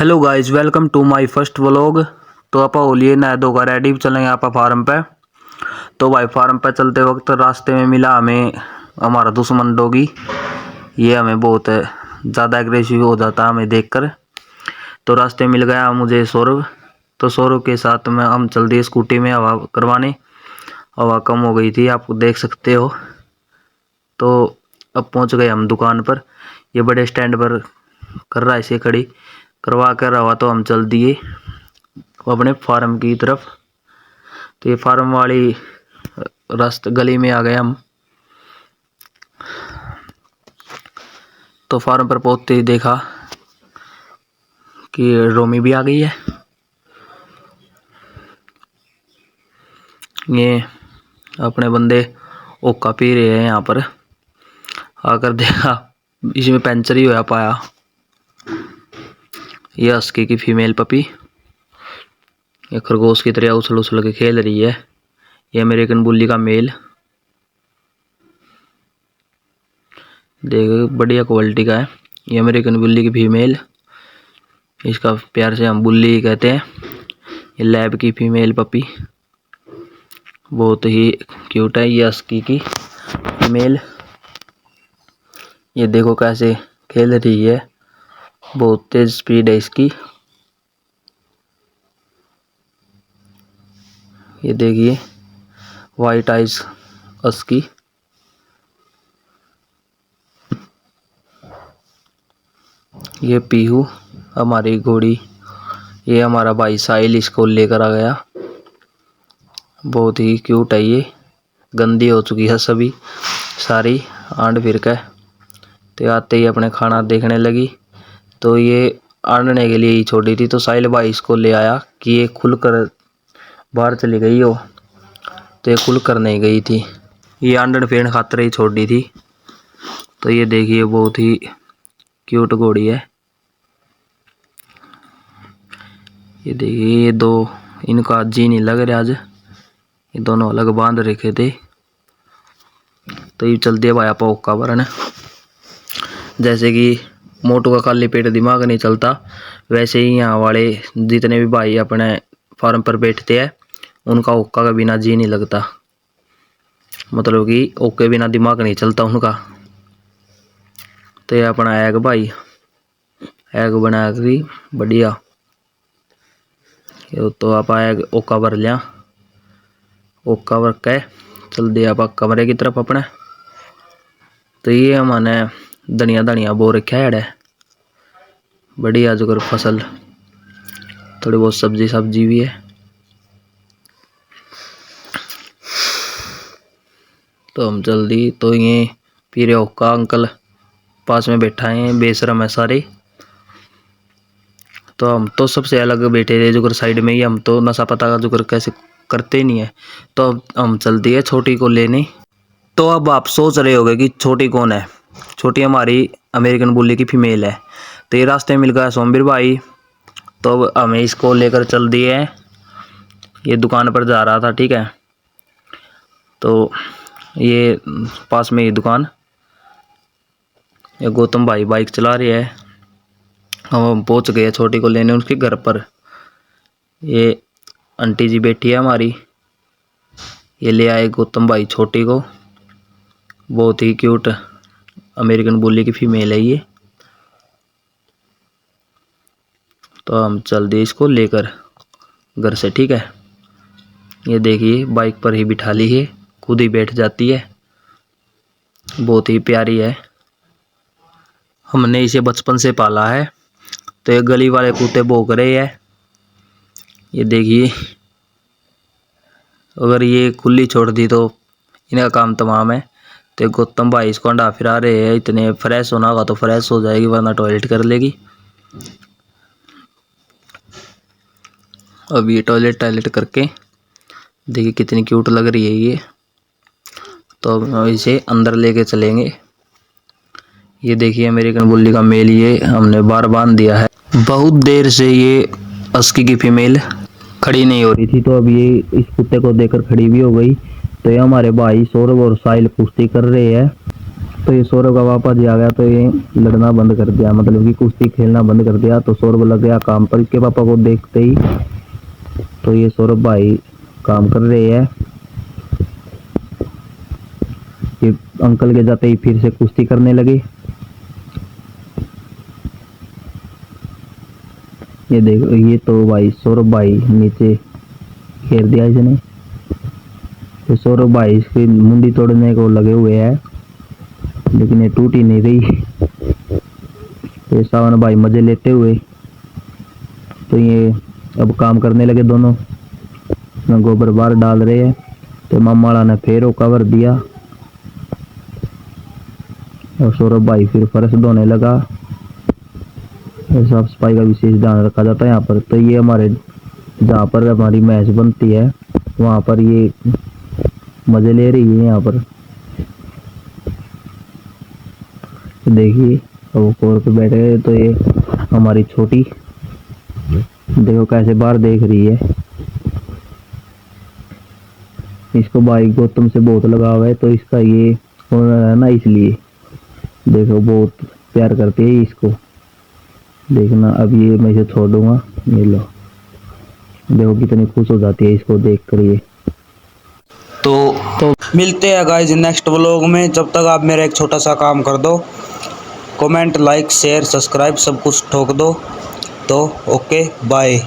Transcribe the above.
Hello guys, welcome to my first vlog. तो आप बोलिए नया दो का रेडी चलेंगे आप फार्म पे। तो भाई फार्म पे चलते वक्त रास्ते में मिला हमें हमारा दुश्मन डॉगी। ये हमें बहुत ज़्यादा एग्रेसिव हो जाता है हमें देखकर। तो रास्ते मिल गया मुझे सौरभ। तो सौरभ के साथ में हम चल दिए स्कूटी में हवा करवाने। हवा कम हो गई थी, आप देख सकते हो। तो अब पहुंच गए हम दुकान पर। ये बड़े स्टैंड पर कर रहा है इसे खड़ी करवा कर हवा। तो हम चल दिए अपने फार्म की तरफ। तो ये फार्म वाली रास्ते गली में आ गए हम। तो फार्म पर पहुंचते ही देखा कि रोमी भी आ गई है। ये अपने बंदे ओका पी रहे हैं यहाँ पर। आकर देखा इसमें पंचर ही होया पाया। ये हस्की की फीमेल पपी, ये खरगोश की तरह उछल उछल के खेल रही है। ये अमेरिकन बुल्ली का मेल, देखो बढ़िया क्वालिटी का है। ये अमेरिकन बुल्ली की फीमेल, इसका प्यार से हम बुल्ली कहते हैं। ये लैब की फीमेल पपी बहुत ही क्यूट है। ये हस्की की फीमेल, ये देखो कैसे खेल रही है, बहुत तेज स्पीड है इसकी। ये देखिए वाइट आइज हस्की। ये पीहू हमारी घोड़ी, ये हमारा भाई साहिल इसको लेकर आ गया। बहुत ही क्यूट है ये। गंदी हो चुकी है सभी सारी आंड फिर के। तो आते ही अपने खाना देखने लगी। तो ये आंडने के लिए ही छोड़ी थी। तो साहिल भाई इसको ले आया कि ये खुल कर बाहर चली गई हो। तो ये खुल कर नहीं गई थी, ये आंडन फेरन खातर ही छोड़ दी थी। तो ये देखिए बहुत ही क्यूट घोड़ी है। ये देखिए ये दो, इनका जी नहीं लग रहा आज, ये दोनों अलग बांध रखे थे। तो ये चल दिया भाई आप ओक्का भरन। जैसे कि मोटू का खाली पेट दिमाग नहीं चलता, वैसे ही यहाँ वाले जितने भी भाई अपने फार्म पर बैठते हैं उनका ओक्का का बिना जी नहीं लगता। मतलब कि ओके बिना दिमाग नहीं चलता उनका। तो ये अपना एग भाई, एग बना के बढ़िया। तो आप एग ओका भर लिया। ओका भर के चल दिया आप कमरे की तरफ अपने। तो ये हमने धनिया धनिया बो रखा है बढ़िया जो फसल, थोड़ी बहुत सब्जी सब्जी भी है। तो हम जल्दी, तो ये पीरे ओका अंकल पास में बैठा है, बेशरम है सारे। तो हम तो सबसे अलग बैठे थे जो साइड में ही, हम तो नशा पता का जो कैसे करते नहीं है। तो अब हम चलती है छोटी को लेने। तो अब आप सोच रहे होगे कि छोटी कौन है। छोटी हमारी अमेरिकन बुल्ली की फीमेल है। तो ये रास्ते में मिल गया सोमवीर भाई। तो अब हमें इसको लेकर चल दिए हैं। ये दुकान पर जा रहा था, ठीक है। तो ये पास में ही दुकान, ये गौतम भाई बाइक चला रही है। हम पहुंच गए छोटी को लेने उसके घर पर। ये आंटी जी बैठी है हमारी, ये ले आए गौतम भाई छोटी को। बहुत ही क्यूट अमेरिकन बुल्ली की फीमेल है ये। तो हम चल दिए इसको लेकर घर से, ठीक है। ये देखिए बाइक पर ही बिठा ली है, खुद ही बैठ जाती है, बहुत ही प्यारी है। हमने इसे बचपन से पाला है। तो ये गली वाले कुत्ते भौंक रहे हैं, ये देखिए। अगर ये खुली छोड़ दी तो इनका काम तमाम है। तो गौतम भाई इसको अंडा फिरा रहे हैं। इतने फ्रेश होना होगा तो फ्रेश हो जाएगी, वरना टॉयलेट कर लेगी। अब ये टॉयलेट करके देखिए कितनी क्यूट लग रही है ये। तो अब इसे अंदर लेके चलेंगे। ये देखिए अमेरिकन बुल्ली का मेल, ये हमने बार बांध दिया है। बहुत देर से ये अस्की की फीमेल खड़ी नहीं हो रही थी। तो अब ये इस कुत्ते को देखकर खड़ी भी हो गई। तो ये हमारे भाई सौरभ और साहिल कुश्ती कर रहे हैं। तो ये सौरभ का पापा जी आ गया, तो ये लड़ना बंद कर दिया, मतलब कि कुश्ती खेलना बंद कर दिया। तो सौरभ लग गया काम पर इसके पापा को देखते ही। तो ये सौरभ भाई काम कर रहे हैं। ये अंकल के जाते ही फिर से कुश्ती करने लगे। ये देखो, ये तो भाई सौरभ भाई नीचे घेर दिया इसने। तो सौरभ भाई इसकी मुंडी तोड़ने को लगे हुए हैं, लेकिन ये टूट ही नहीं रही। तो सावन भाई मजे लेते हुए, तो ये अब काम करने लगे दोनों। गोबर बाहर डाल रहे हैं। तो मामाड़ा ने फिर वो कवर दिया और सौरभ भाई फिर फर्श धोने लगा। साफ सफाई का विशेष ध्यान रखा जाता है यहाँ पर। तो ये हमारे जहाँ पर हमारी मैच बनती है वहाँ पर ये मजे ले रही है यहाँ पर। देखिए वो कोर पे बैठे हैं। तो ये हमारी छोटी देखो कैसे बाहर देख रही है। इसको भाई गौतम से बहुत लगाव है, तो इसका ये ओनर है ना, इसलिए देखो बहुत प्यार करती है इसको। देखना अब ये मैं इसे छोड़ दूंगा। ये लो, देखो कितनी खुश हो जाती है इसको देख कर ये। तो मिलते हैं गाइज नेक्स्ट व्लॉग में। जब तक आप मेरा एक छोटा सा काम कर दो, कमेंट लाइक शेयर सब्सक्राइब सब कुछ ठोक दो। तो ओके बाय।